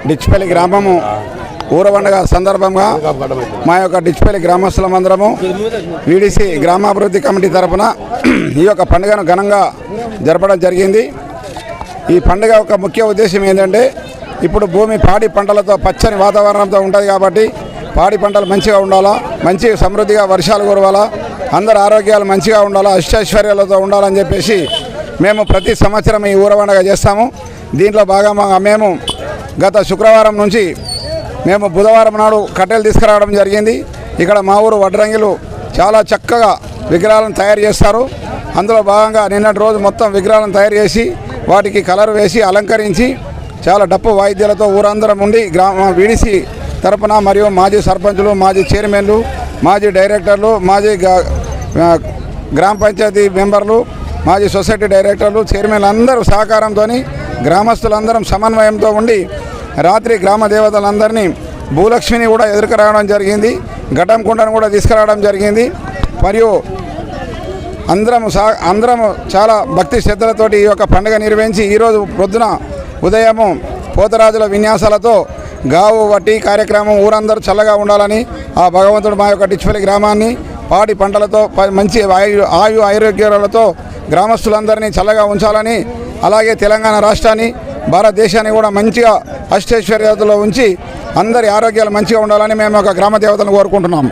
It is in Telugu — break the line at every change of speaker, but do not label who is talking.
డిచ్పల్లి గ్రామము ఊర పండుగ సందర్భంగా మా యొక్క డిచ్పల్లి గ్రామస్తులమందరము వీడిసి గ్రామాభివృద్ధి కమిటీ తరఫున ఈ యొక్క పండుగను ఘనంగా జరపడం జరిగింది. ఈ పండుగ యొక్క ముఖ్య ఉద్దేశం ఏంటంటే ఇప్పుడు భూమి పాడి పంటలతో పచ్చని వాతావరణంతో ఉంటుంది కాబట్టి పాడి పంటలు మంచిగా ఉండాలా, మంచి సమృద్ధిగా వర్షాలు కురవాలా, అందరి ఆరోగ్యాలు మంచిగా ఉండాలా, అష్టైశ్వర్యాలతో ఉండాలని చెప్పేసి మేము ప్రతి సంవత్సరం ఈ ఊర పండుగ చేస్తాము. దీంట్లో భాగంగా మేము గత శుక్రవారం నుంచి మేము బుధవారం నాడు కట్టెలు తీసుకురావడం జరిగింది. ఇక్కడ మా ఊరు వడ్రంగిలు చాలా చక్కగా విగ్రహాలను తయారు చేస్తారు. అందులో భాగంగా నిన్నటి రోజు మొత్తం విగ్రహాలను తయారు చేసి వాటికి కలర్ వేసి అలంకరించి చాలా డప్పు వాయిద్యాలతో ఊరందరం ఉండి వీడిసి తరపున మరియు మాజీ సర్పంచులు, మాజీ చైర్మన్లు, మాజీ డైరెక్టర్లు, మాజీ గ్రామ పంచాయతీ మెంబర్లు, మాజీ సొసైటీ డైరెక్టర్లు, చైర్మన్లు అందరూ సహకారంతో గ్రామస్తులందరం సమన్వయంతో ఉండి రాత్రి గ్రామ దేవతలందరినీ భూలక్ష్మిని కూడా ఎదుర్కొరావడం జరిగింది. ఘటం కుండను కూడా తీసుకురావడం జరిగింది. మరియు అందరము చాలా భక్తి శ్రద్ధలతోటి ఈ యొక్క పండుగ నిర్వహించి ఈరోజు పొద్దున ఉదయము పోతరాజుల విన్యాసాలతో గావు వట్టి కార్యక్రమం ఊరందరూ చల్లగా ఉండాలని ఆ భగవంతుడు మా యొక్క డిచ్పల్లి గ్రామాన్ని పాడి పంటలతో మంచి ఆరోగ్యాలతో గ్రామస్తులందరినీ చల్లగా ఉంచాలని, అలాగే తెలంగాణ రాష్ట్రాన్ని భారతదేశాన్ని కూడా మంచిగా అష్టైశ్వర్యాలతో ఉంచి అందరి ఆరోగ్యాలు మంచిగా ఉండాలని మేము ఒక గ్రామ దేవతలను కోరుకుంటున్నాము.